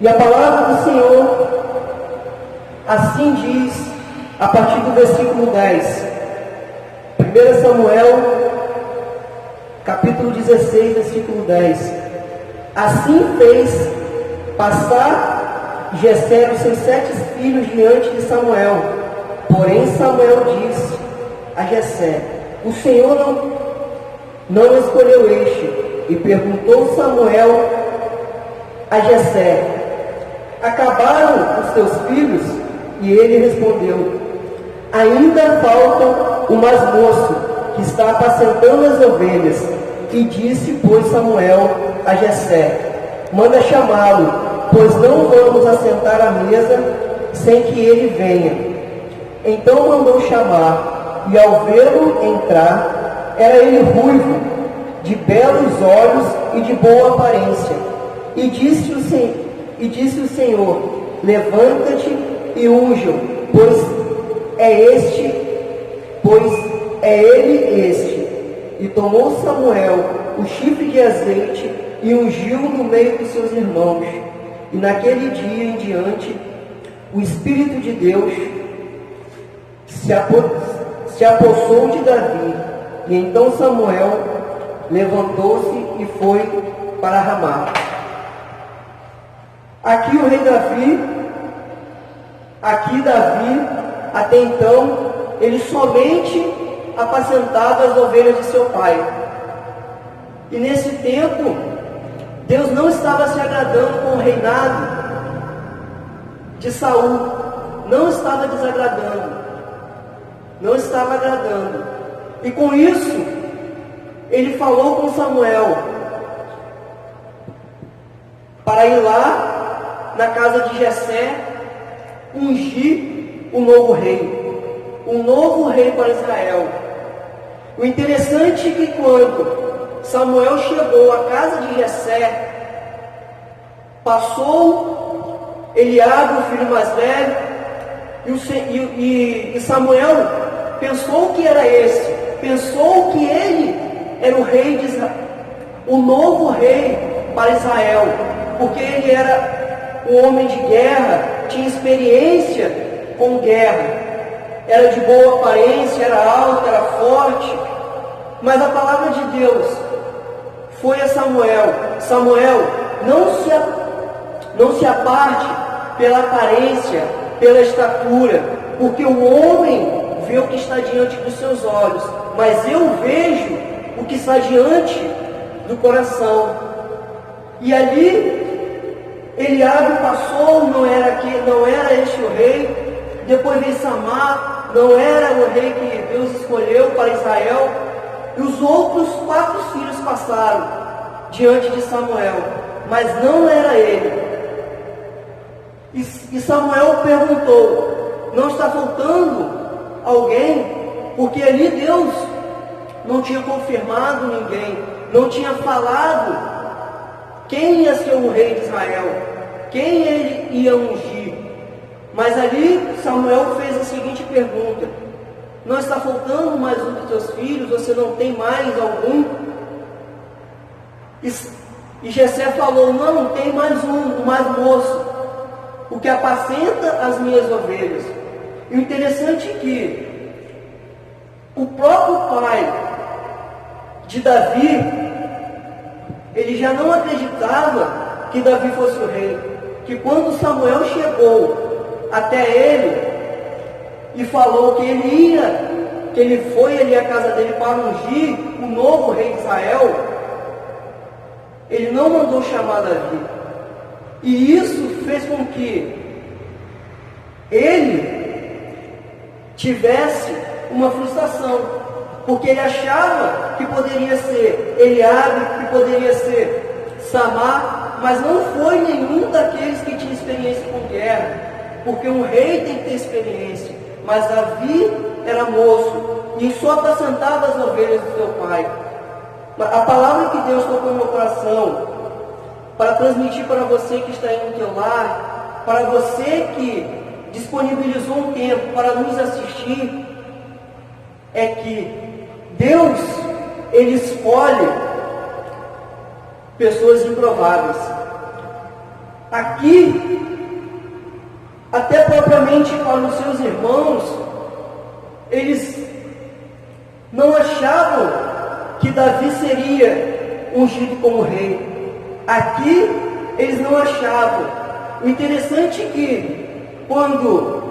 E a palavra do Senhor assim diz, a partir do versículo 10. 1 Samuel, capítulo 16, versículo 10. Assim fez passar Jessé os seus 7 filhos diante de Samuel. Porém Samuel disse a Jessé: o Senhor não escolheu este. E perguntou Samuel a Jessé: acabaram os teus filhos? E ele respondeu: ainda falta o mais moço, que está apacentando as ovelhas. E disse, pois, Samuel a Jessé: manda chamá-lo, pois não vamos assentar à mesa sem que ele venha. Então mandou chamar, e ao vê-lo entrar, era ele ruivo, de belos olhos e de boa aparência. E disse o Senhor: levanta-te e unja-o, pois é ele este. E tomou Samuel o chifre de azeite e ungiu no meio dos seus irmãos. E naquele dia em diante, o Espírito de Deus se apossou de Davi. E então Samuel levantou-se e foi para Ramá. Aqui o rei Davi, até então, ele somente apacentava as ovelhas de seu pai. E nesse tempo, Deus não estava se agradando com o reinado de Saul. Não estava desagradando. Não estava agradando. E com isso, ele falou com Samuel para ir lá na casa de Jessé ungir o novo rei. Um novo rei para Israel. O interessante é que quando Samuel chegou à casa de Jessé, passou Eliabe, o filho mais velho, e Samuel pensou que era esse, pensou que ele era o rei de Israel, o novo rei para Israel, porque ele era um homem de guerra, tinha experiência com guerra, era de boa aparência, era alto, era forte. Mas a palavra de Deus foi a Samuel: Samuel, não se aparte pela aparência, pela estatura, porque o homem vê o que está diante dos seus olhos, mas eu vejo o que está diante do coração. E ali Eliabe passou, não era este o rei. Depois veio Samar, não era o rei que Deus escolheu para Israel. E os outros 4 filhos passaram diante de Samuel, mas não era ele. E Samuel perguntou: não está faltando alguém? Porque ali Deus não tinha confirmado ninguém, não tinha falado quem ia ser o rei de Israel, quem ele ia ungir. Mas ali Samuel fez a seguinte pergunta: não está faltando mais um dos teus filhos? Você não tem mais algum? E Jessé falou: não, tem mais um, o mais moço, o que apacenta as minhas ovelhas. E o interessante é que o próprio pai de Davi, ele já não acreditava que Davi fosse o rei. Que quando Samuel chegou até ele e falou que ele foi ali à casa dele para ungir o novo rei de Israel, ele não mandou chamar Davi. E isso fez com que ele tivesse uma frustração, porque ele achava que poderia ser Eliabe, que poderia ser Samar, mas não foi nenhum daqueles que tinha experiência com guerra, porque um rei tem que ter experiência. Mas Davi era moço e só apacentava as ovelhas do seu pai. A palavra que Deus tocou no meu coração para transmitir para você que está aí no teu lar, para você que disponibilizou um tempo para nos assistir, é que Deus, Ele escolhe pessoas improváveis. Aqui, até propriamente para os seus irmãos, eles não achavam que Davi seria ungido como rei. Aqui, eles não achavam. O interessante é que, quando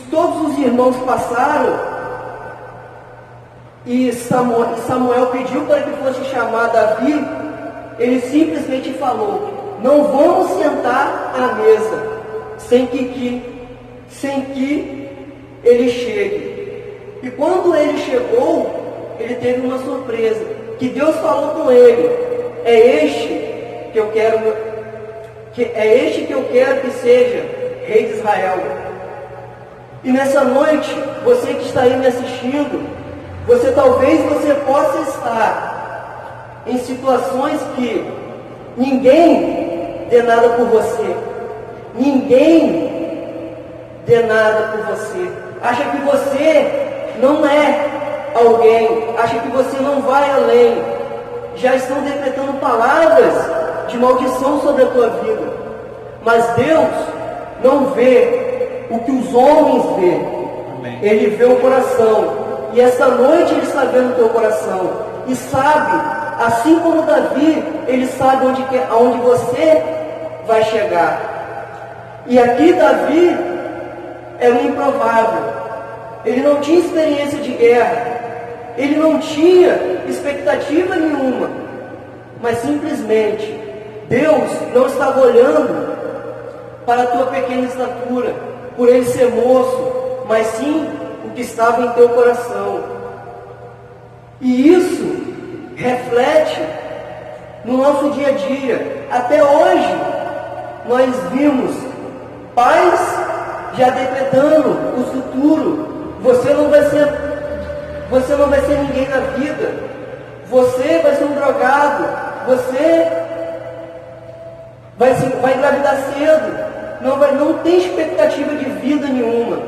todos os irmãos passaram, e Samuel pediu para que fosse chamar Davi, ele simplesmente falou: não vamos sentar à mesa sem que ele chegue. E quando ele chegou, ele teve uma surpresa, que Deus falou com ele: é este que eu quero que seja rei de Israel. E nessa noite, você que está aí me assistindo, talvez você possa estar em situações que ninguém dê nada por você. Ninguém dê nada por você. Acha que você não é alguém. Acha que você não vai além. Já estão decretando palavras de maldição sobre a tua vida. Mas Deus não vê o que os homens vê. Ele vê o coração. E esta noite Ele está vendo o teu coração. E sabe, assim como Davi, Ele sabe aonde você vai chegar. E aqui Davi é um improvável. Ele não tinha experiência de guerra. Ele não tinha expectativa nenhuma. Mas simplesmente, Deus não estava olhando para a tua pequena estatura, por ele ser moço, mas sim o que estava em teu coração. E isso reflete no nosso dia a dia. Até hoje, nós vimos pais já decretando o futuro. Você não vai ser ninguém na vida. Você vai ser um drogado. Você vai engravidar cedo. Não tem expectativa de vida nenhuma.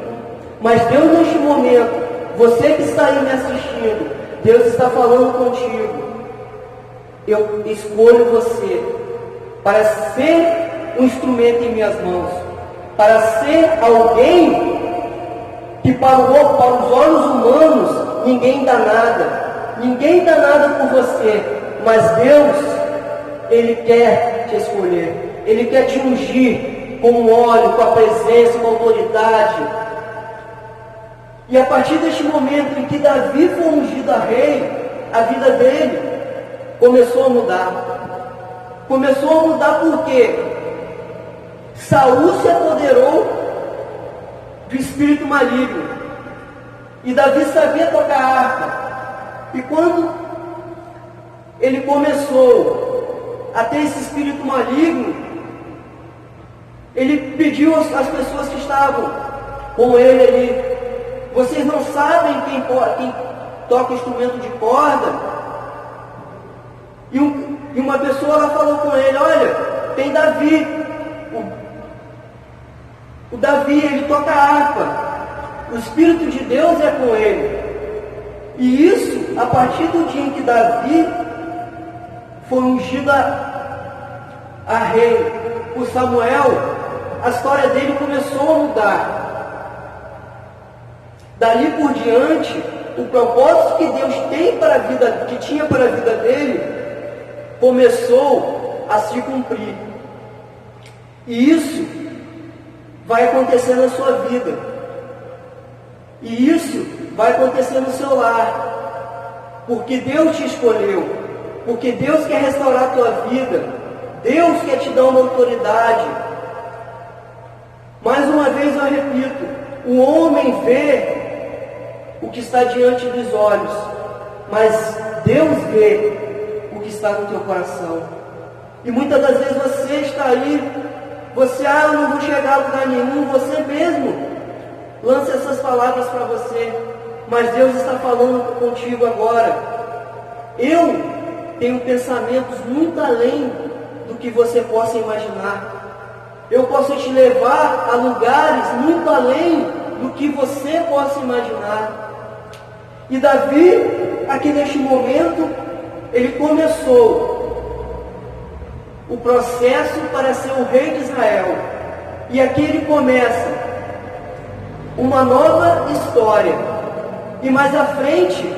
Mas Deus, neste momento, você que está aí me assistindo, Deus está falando contigo. Eu escolho você para ser um instrumento em minhas mãos, para ser alguém que para os olhos humanos ninguém dá nada por você, mas Deus, Ele quer te escolher, Ele quer te ungir com um óleo, com a presença, com a autoridade. E a partir deste momento em que Davi foi ungido a rei, a vida dele começou a mudar. Começou a mudar porque Saul se apoderou do espírito maligno. E Davi sabia tocar harpa. E quando ele começou a ter esse espírito maligno, ele pediu às pessoas que estavam com ele ali: vocês não sabem quem toca instrumento de corda? E uma pessoa lá falou com ele: olha, tem Davi. O Davi, ele toca harpa. O Espírito de Deus é com ele. E isso, a partir do dia em que Davi foi ungido a rei por Samuel, a história dele começou a mudar. Dali por diante, o propósito que Deus tinha para a vida dele, começou a se cumprir. E isso vai acontecer na sua vida. E isso vai acontecer no seu lar. Porque Deus te escolheu. Porque Deus quer restaurar a tua vida. Deus quer te dar uma autoridade. Mais uma vez eu repito: o homem vê o que está diante dos olhos, mas Deus vê o que está no teu coração. E muitas das vezes você está aí, eu não vou chegar a lugar nenhum, você mesmo lança essas palavras para você, mas Deus está falando contigo agora. Eu tenho pensamentos muito além do que você possa imaginar. Eu posso te levar a lugares muito além do que você possa imaginar. E Davi, aqui neste momento, ele começou processo para ser o rei de Israel. E aqui ele começa uma nova história. E mais à frente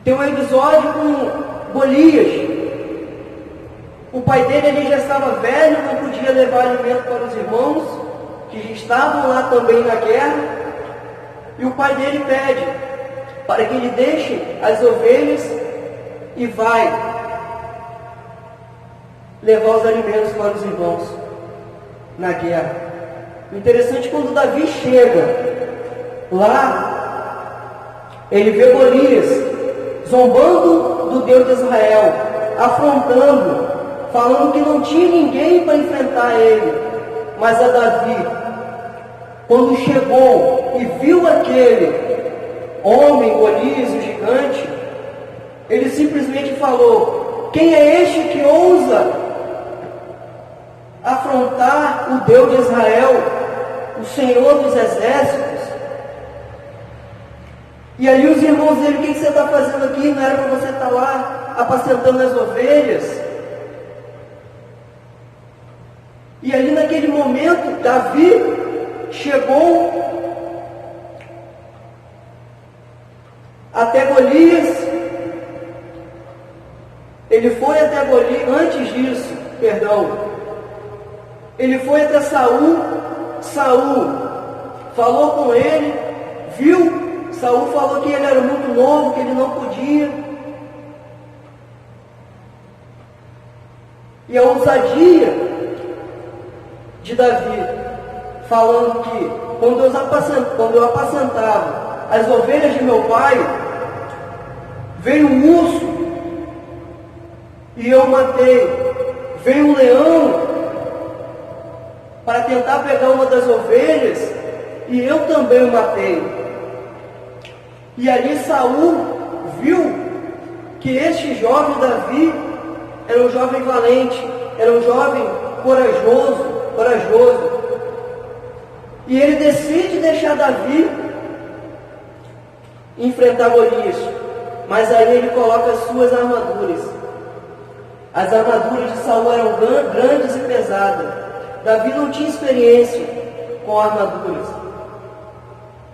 tem um episódio com Golias. O pai dele ele já estava velho, não podia levar alimento para os irmãos que estavam lá também na guerra. E o pai dele pede para que ele deixe as ovelhas e vai levar os alimentos para os irmãos na guerra. O interessante é quando Davi chega lá, ele vê Golias zombando do Deus de Israel, afrontando, falando que não tinha ninguém para enfrentar ele. Mas a Davi, quando chegou e viu aquele homem, Golias, o gigante, ele simplesmente falou: quem é este que ousa afrontar o Deus de Israel, o Senhor dos exércitos? E ali os irmãos dele: o que você está fazendo aqui? Não era para você estar lá apacentando as ovelhas? E ali naquele momento, Davi chegou até Golias. Ele foi até Golias, antes disso, ele foi até Saul. Saul falou com ele, viu? Saul falou que ele era muito novo, que ele não podia. E a ousadia de Davi, falando que quando eu apacentava as ovelhas de meu pai, veio um urso e eu matei. Veio um leão para tentar pegar uma das ovelhas e eu também o matei. E ali Saul viu que este jovem Davi era um jovem valente, era um jovem corajoso. E ele decide deixar Davi enfrentar Golias. Mas aí ele coloca as suas armaduras. As armaduras de Saul eram grandes e pesadas. Davi não tinha experiência com armaduras.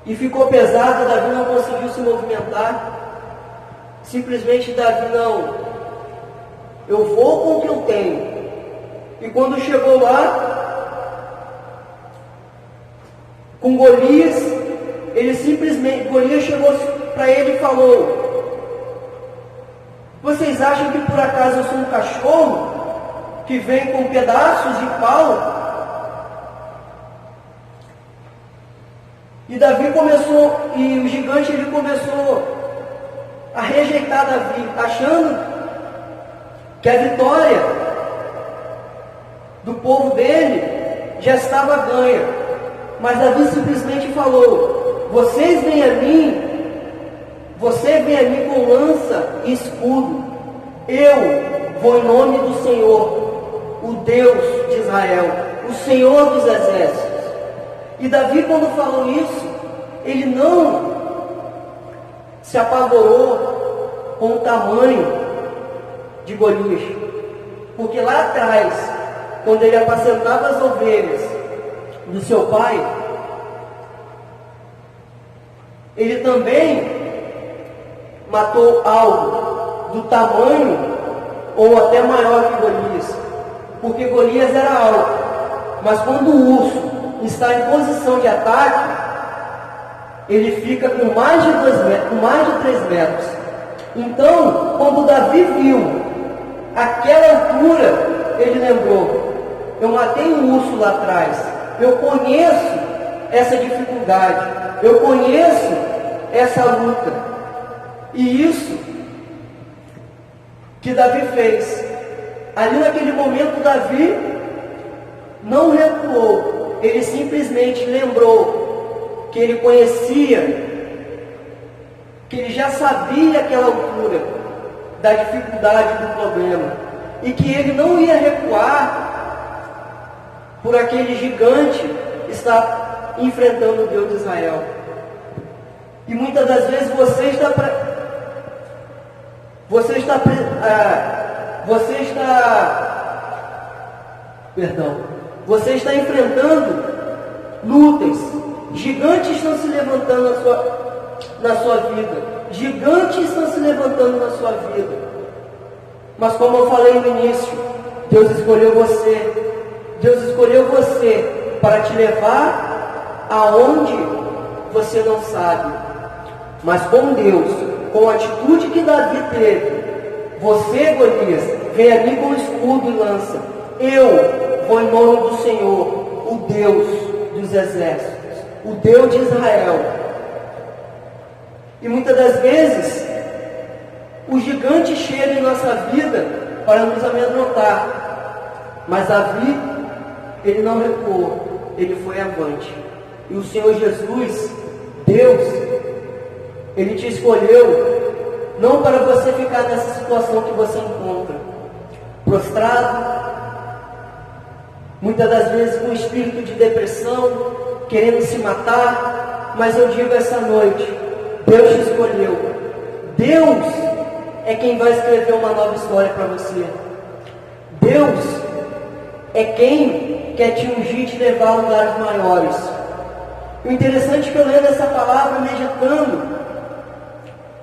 E ficou pesado, Davi não conseguiu se movimentar. Simplesmente Davi: não, eu vou com o que eu tenho. E quando chegou lá, com Golias, Golias chegou para ele e falou: vocês acham que por acaso eu sou um cachorro que vem com pedaços de pau? E Davi começou, e o gigante ele começou a rejeitar Davi, achando que a vitória do povo dele já estava ganha. Mas Davi simplesmente falou: você vem a mim com lança e escudo, eu vou em nome do Senhor, o Deus de Israel, o Senhor dos exércitos. E Davi, quando falou isso, ele não se apavorou com o tamanho de Golias, porque lá atrás, quando ele apacentava as ovelhas do seu pai, ele também matou algo do tamanho ou até maior que Golias, porque Golias era alto, mas quando o urso está em posição de ataque, ele fica com mais de 2 metros, com mais de 3 metros. Então, quando Davi viu aquela altura, ele lembrou: eu matei um urso lá atrás, eu conheço essa dificuldade, eu conheço essa luta. E isso que Davi fez. Ali naquele momento, Davi não recuou, ele simplesmente lembrou que ele conhecia, que ele já sabia aquela altura da dificuldade do problema, e que ele não ia recuar por aquele gigante estar enfrentando o Deus de Israel. E muitas das vezes você você está enfrentando lutas, gigantes estão se levantando na sua vida, gigantes estão se levantando na sua vida, mas como eu falei no início, Deus escolheu você para te levar aonde você não sabe, mas com Deus, com a atitude que Davi teve, você, Golias, vem a mim com escudo e lança, eu vou em nome do Senhor, o Deus dos exércitos, o Deus de Israel. E muitas das vezes, o gigante chega em nossa vida para nos amedrontar, mas Davi, ele não recuou, ele foi avante. E o Senhor Jesus, Deus, ele te escolheu não para você ficar nessa situação que você encontra, prostrado, muitas das vezes com espírito de depressão, querendo se matar, mas eu digo essa noite, Deus te escolheu. Deus é quem vai escrever uma nova história para você. Deus é quem quer te ungir e te levar a lugares maiores. O interessante é que eu lendo essa palavra, meditando,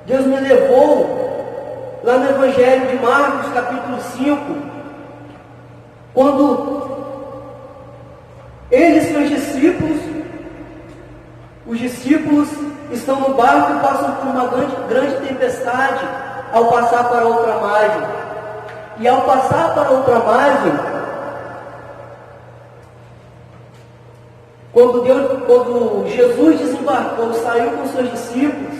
Deus me levou lá no Evangelho de Marcos, capítulo 5, quando eles, seus discípulos, os discípulos estão no barco e passam por uma grande tempestade ao passar para outra margem. E ao passar para outra margem, quando Jesus desembarcou, saiu com seus discípulos,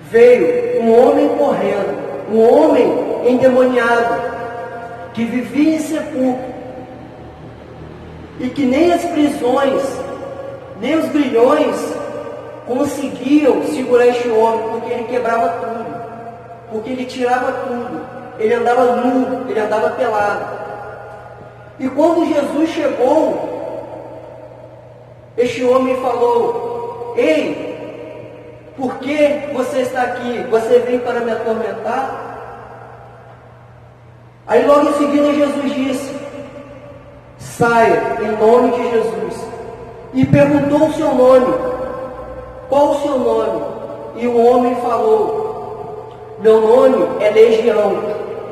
veio um homem correndo, um homem endemoniado, que vivia em sepulcro, e que nem as prisões, nem os grilhões conseguiam segurar este homem, porque ele quebrava tudo, porque ele tirava tudo, ele andava nu, ele andava pelado. E quando Jesus chegou, este homem falou: ei, por que você está aqui? Você veio para me atormentar? Aí logo em seguida Jesus disse: saia em nome de Jesus. E perguntou o seu nome. Qual o seu nome? E o homem falou: meu nome é Legião,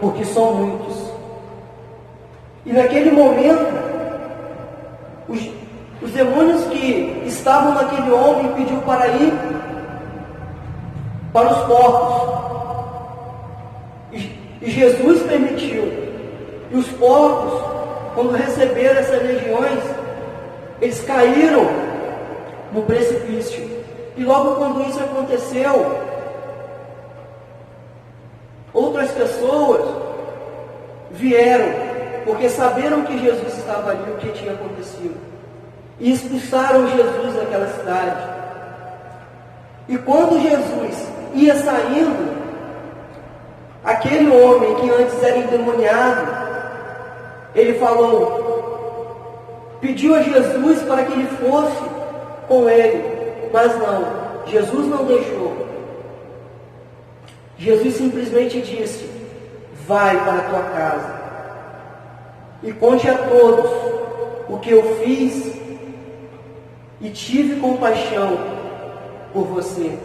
porque são muitos. E naquele momento, os demônios que estavam naquele homem pediu para ir para os porcos. E Jesus permitiu. E os porcos, quando receberam essas legiões, eles caíram no precipício. E logo quando isso aconteceu, outras pessoas vieram, porque saberam que Jesus estava ali, o que tinha acontecido, e expulsaram Jesus daquela cidade. E quando Jesus ia saindo, aquele homem que antes era endemoniado, ele falou, pediu a Jesus para que ele fosse com ele, mas não, Jesus não deixou. Jesus simplesmente disse: vai para a tua casa e conte a todos o que eu fiz e tive compaixão por você.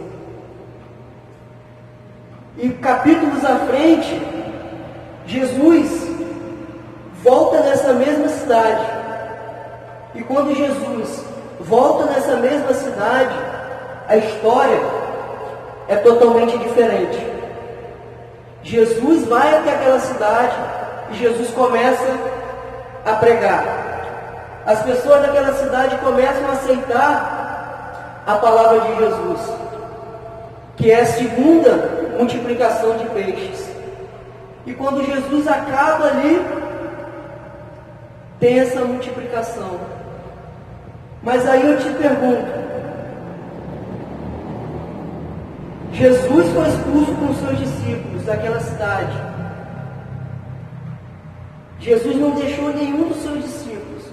E capítulos à frente, Jesus volta nessa mesma cidade. E quando Jesus volta nessa mesma cidade, a história é totalmente diferente. Jesus vai até aquela cidade e Jesus começa a pregar. As pessoas daquela cidade começam a aceitar a palavra de Jesus, que é a segunda multiplicação de peixes. E quando Jesus acaba ali, tem essa multiplicação. Mas aí eu te pergunto, Jesus foi expulso com os seus discípulos daquela cidade. Jesus não deixou nenhum dos seus discípulos.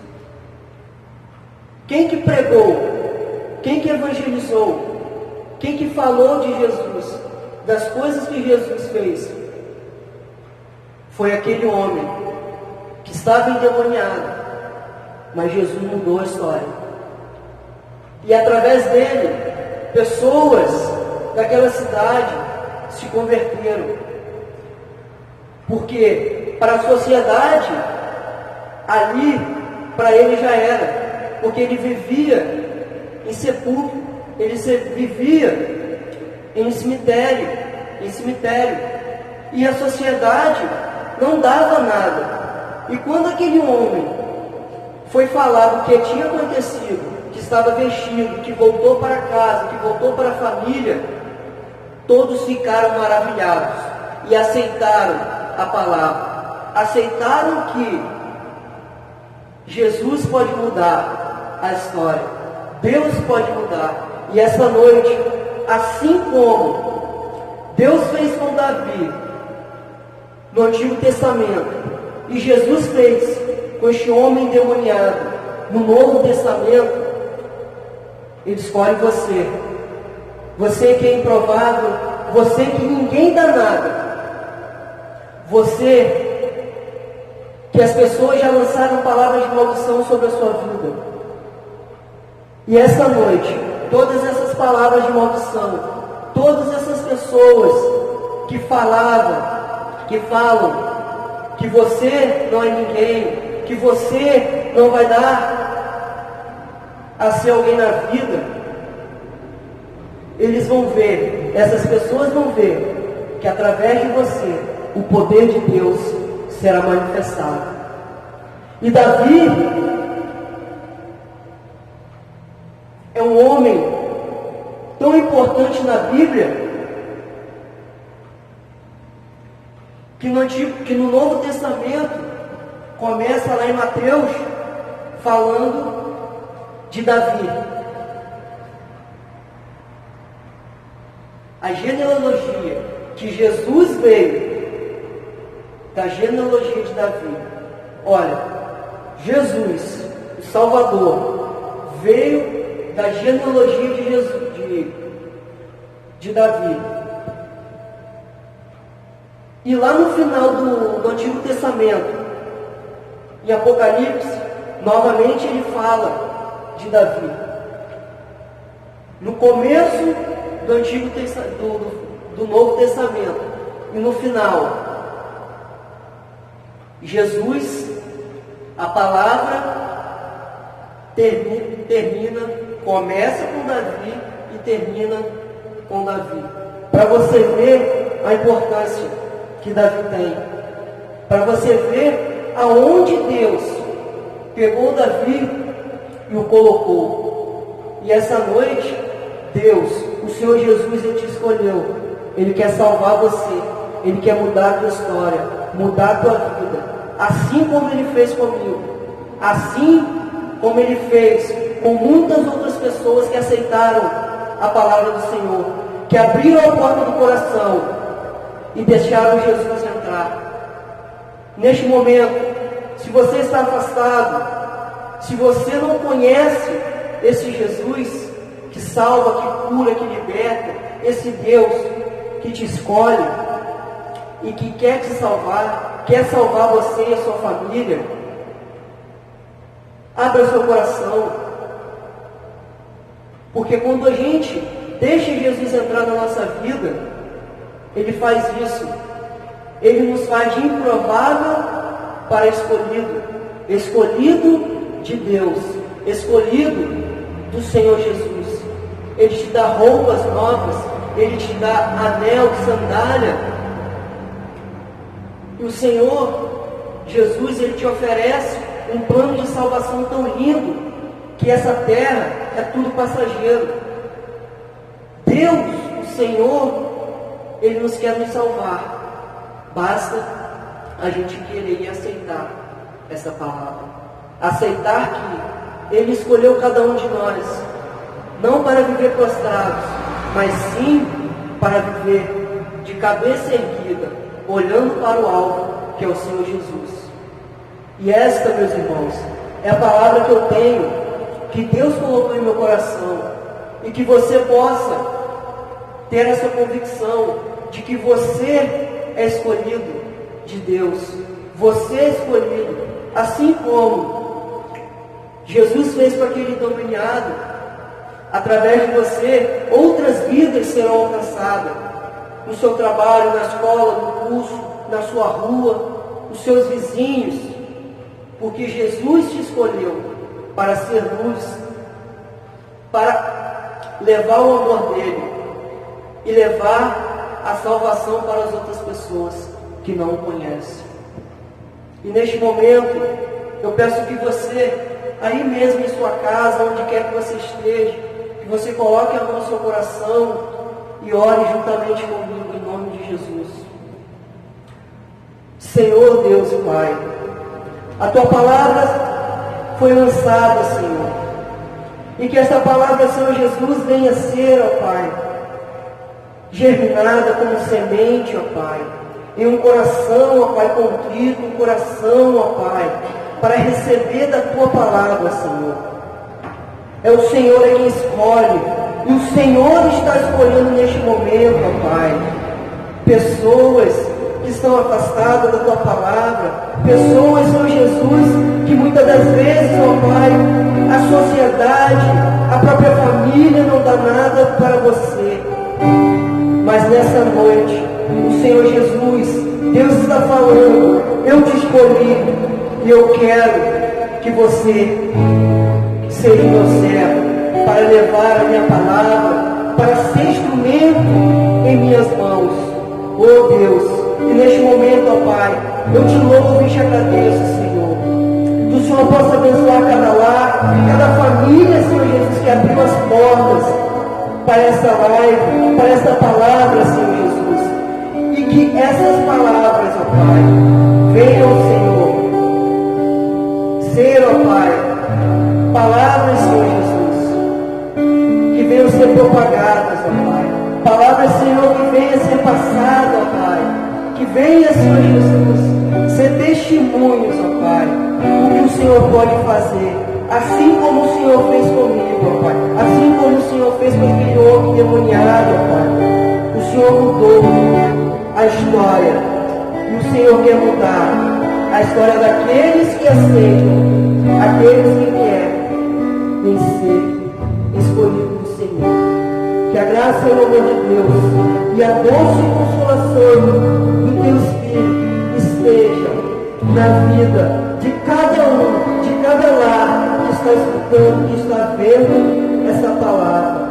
Quem que pregou? Quem que evangelizou? Quem que falou de Jesus? Das coisas que Jesus fez? foi aquele homem que estava endemoniado, mas Jesus mudou a história. E através dele, pessoas daquela cidade se converteram. Porque para a sociedade, ali, para ele já era. Porque ele vivia em sepulcro, ele vivia em cemitério. E a sociedade não dava nada. E quando aquele homem foi falar do que tinha acontecido, que estava vestido, que voltou para casa, que voltou para a família, todos ficaram maravilhados e aceitaram a palavra. Aceitaram que Jesus pode mudar a história. Deus pode mudar. E essa noite, assim como Deus fez com Davi no Antigo Testamento, e Jesus fez com este homem endemoniado no Novo Testamento, Ele escolhe você. Você que é improvável, você que ninguém dá nada, você que as pessoas já lançaram palavras de maldição sobre a sua vida. E essa noite, todas essas palavras de maldição, todas essas pessoas que falam que você não é ninguém, que você não vai dar a ser alguém na vida, eles vão ver, essas pessoas vão ver que através de você o poder de Deus será manifestado. E Davi é um homem tão importante na Bíblia que no Novo Testamento começa lá em Mateus falando de Davi. A genealogia que Jesus veio da genealogia de Davi. Olha, Jesus, o Salvador, veio da genealogia de Jesus, de Davi. E lá no final do Antigo Testamento, em Apocalipse, novamente ele fala de Davi. No começo do Novo Testamento e no final, Jesus, a palavra termina, começa com Davi e termina com Davi. Para você ver a importância que Davi tem. Para você ver aonde Deus pegou Davi e o colocou. E essa noite, Deus, o Senhor Jesus, Ele te escolheu. Ele quer salvar você. Ele quer mudar a tua história, mudar a tua vida. Assim como Ele fez comigo. Assim como Ele fez com muitas outras pessoas que aceitaram a palavra do Senhor, que abriram a porta do coração e deixaram Jesus entrar. Neste momento, se você está afastado, se você não conhece esse Jesus que salva, que cura, que liberta, esse Deus que te escolhe e que quer te salvar, quer salvar você e a sua família, abra seu coração. Porque quando a gente deixa Jesus entrar na nossa vida, Ele faz isso. Ele nos faz de improvável para escolhido. Escolhido de Deus. Escolhido do Senhor Jesus. Ele te dá roupas novas. Ele te dá anel, sandália. E o Senhor Jesus, Ele te oferece um plano de salvação tão lindo, que essa terra é tudo passageiro. Deus, o Senhor, Ele nos quer nos salvar. Basta a gente querer e aceitar essa palavra. Aceitar que Ele escolheu cada um de nós, não para viver prostrados, mas sim para viver de cabeça erguida, olhando para o alvo, que é o Senhor Jesus. E esta, meus irmãos, é a palavra que eu tenho, que Deus colocou em meu coração, e que você possa ter essa convicção de que você é escolhido, de Deus. Você é escolhido, assim como Jesus fez com aquele endemoniado. Através de você, outras vidas serão alcançadas. No seu trabalho, na escola, no curso, na sua rua, os seus vizinhos. Porque Jesus te escolheu para ser luz, para levar o amor dele e levar a salvação para as outras pessoas que não o conhecem. E neste momento, eu peço que você, aí mesmo em sua casa, onde quer que você esteja, que você coloque a mão no seu coração e ore juntamente comigo em nome de Jesus. Senhor Deus e Pai, a Tua palavra foi lançada, Senhor, e que essa palavra, Senhor Jesus, venha ser, ó Pai, germinada como semente, ó Pai, em um coração, ó Pai, contrito, um coração, ó Pai, para receber da Tua palavra, Senhor. É o Senhor quem escolhe, e o Senhor está escolhendo neste momento, ó Pai, pessoas que estão afastadas da Tua palavra, pessoas, Senhor Jesus, que muitas das vezes, ó Pai, a sociedade, a própria família não dá nada para você. Mas nessa noite, o Senhor Jesus, Deus está falando, eu te escolhi e eu quero que você seja meu servo para levar a minha palavra, para ser instrumento em minhas mãos. Oh Deus, e neste momento, ó Pai, eu te louvo e te agradeço, Senhor. Que o Senhor possa abençoar cada lar, cada família, Senhor Jesus, que abriu as portas para esta live, para esta palavra, Senhor Jesus. E que essas palavras, ó Pai, venham, Senhor, ser, ó Pai, palavras, Senhor Jesus, que venham ser propagadas, ó Pai. Palavras, Senhor, que venham ser passadas, ó Pai. Que venha, Senhor Jesus, ser testemunhos, ó Pai, o que o Senhor pode fazer. Assim como o Senhor fez comigo, ó Pai. Assim como o Senhor fez com aquele homem endemoniado, ó Pai. O Senhor mudou a história. E o Senhor quer mudar a história daqueles que aceitam, aqueles que querem ser escolhidos do Senhor. Que a graça e o amor de Deus e a doce consolação do Teu Espírito esteja na vida de cada um, de cada lar que está escutando, que está vendo essa palavra.